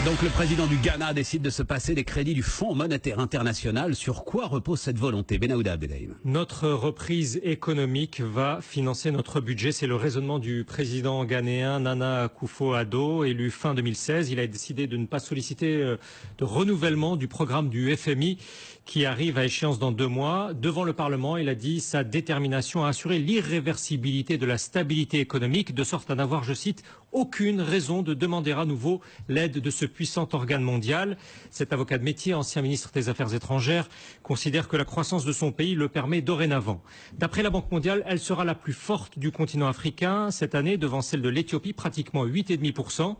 Donc le président du Ghana décide de se passer des crédits du Fonds monétaire international. Sur quoi repose cette volonté, Benaouda Abdelrahim? Notre reprise économique va financer notre budget. C'est le raisonnement du président ghanéen Nana Akufo-Addo, élu fin 2016. Il a décidé de ne pas solliciter de renouvellement du programme du FMI qui arrive à échéance dans 2 mois. Devant le Parlement, il a dit sa détermination à assurer l'irréversibilité de la stabilité économique, de sorte à n'avoir, je cite, aucune raison de demander à nouveau l'aide de ce puissant organe mondial. Cet avocat de métier, ancien ministre des Affaires étrangères, considère que la croissance de son pays le permet dorénavant. D'après la Banque mondiale, elle sera la plus forte du continent africain cette année, devant celle de l'Éthiopie, pratiquement 8,5%.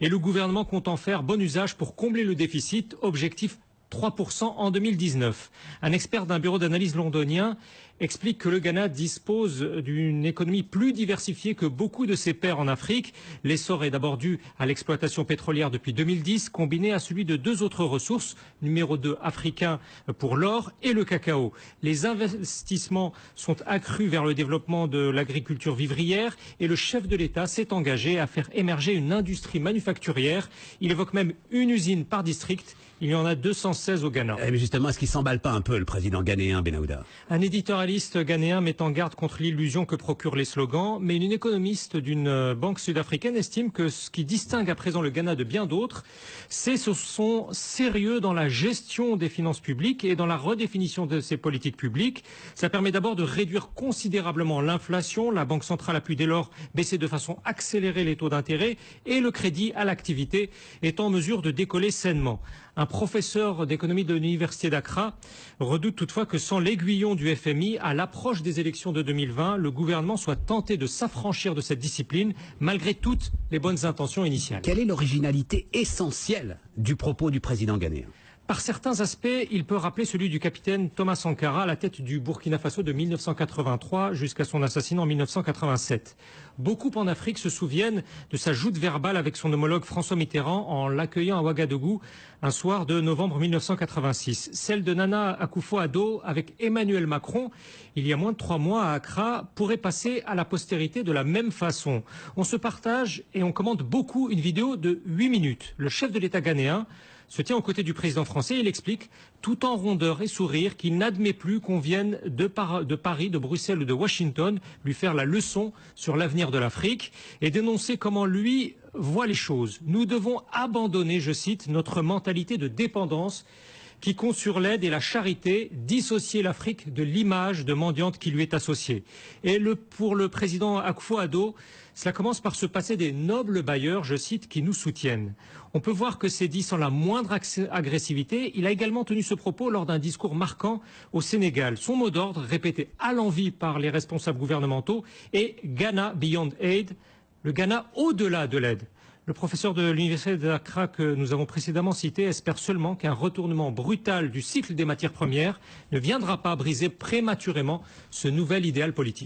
Et le gouvernement compte en faire bon usage pour combler le déficit, objectif 3% en 2019. Un expert d'un bureau d'analyse londonien explique que le Ghana dispose d'une économie plus diversifiée que beaucoup de ses pairs en Afrique. L'essor est d'abord dû à l'exploitation pétrolière depuis 2010, combiné à celui de 2 autres ressources, numéro 2 africain pour l'or et le cacao. Les investissements sont accrus vers le développement de l'agriculture vivrière et le chef de l'État s'est engagé à faire émerger une industrie manufacturière. Il évoque même une usine par district. Il y en a 216 au Ghana. Mais justement, est-ce qu'il s'emballe pas un peu, le président ghanéen, Benaouda? Un éditorialiste ghanéen met en garde contre l'illusion que procurent les slogans, mais une économiste d'une banque sud-africaine estime que ce qui distingue à présent le Ghana de bien d'autres, c'est son sérieux dans la gestion des finances publiques et dans la redéfinition de ses politiques publiques. Ça permet d'abord de réduire considérablement l'inflation. La Banque centrale a pu dès lors baisser de façon accélérée les taux d'intérêt et le crédit à l'activité est en mesure de décoller sainement. Un professeur d'économie de l'université d'Accra redoute toutefois que sans l'aiguillon du FMI, à l'approche des élections de 2020, le gouvernement soit tenté de s'affranchir de cette discipline, malgré toutes les bonnes intentions initiales. Quelle est l'originalité essentielle du propos du président ghanéen? Par certains aspects, il peut rappeler celui du capitaine Thomas Sankara à la tête du Burkina Faso de 1983 jusqu'à son assassinat en 1987. Beaucoup en Afrique se souviennent de sa joute verbale avec son homologue François Mitterrand en l'accueillant à Ouagadougou un soir de novembre 1986. Celle de Nana Akufo-Addo avec Emmanuel Macron, il y a moins de 3 mois à Accra, pourrait passer à la postérité de la même façon. On se partage et on commente beaucoup une vidéo de 8 minutes. Le chef de l'État ghanéen se tient aux côtés du président français. Il explique, tout en rondeur et sourire, qu'il n'admet plus qu'on vienne de Paris, de Bruxelles ou de Washington lui faire la leçon sur l'avenir de l'Afrique et dénoncer comment lui voit les choses. Nous devons abandonner, je cite, notre mentalité de dépendance qui compte sur l'aide et la charité, dissocier l'Afrique de l'image de mendiante qui lui est associée. Et pour le président Akufo-Addo, cela commence par se passer des nobles bailleurs, je cite, qui nous soutiennent. On peut voir que c'est dit sans la moindre agressivité. Il a également tenu ce propos lors d'un discours marquant au Sénégal. Son mot d'ordre, répété à l'envi par les responsables gouvernementaux, est Ghana Beyond Aid, le Ghana au-delà de l'aide. Le professeur de l'université d'Accra que nous avons précédemment cité espère seulement qu'un retournement brutal du cycle des matières premières ne viendra pas briser prématurément ce nouvel idéal politique.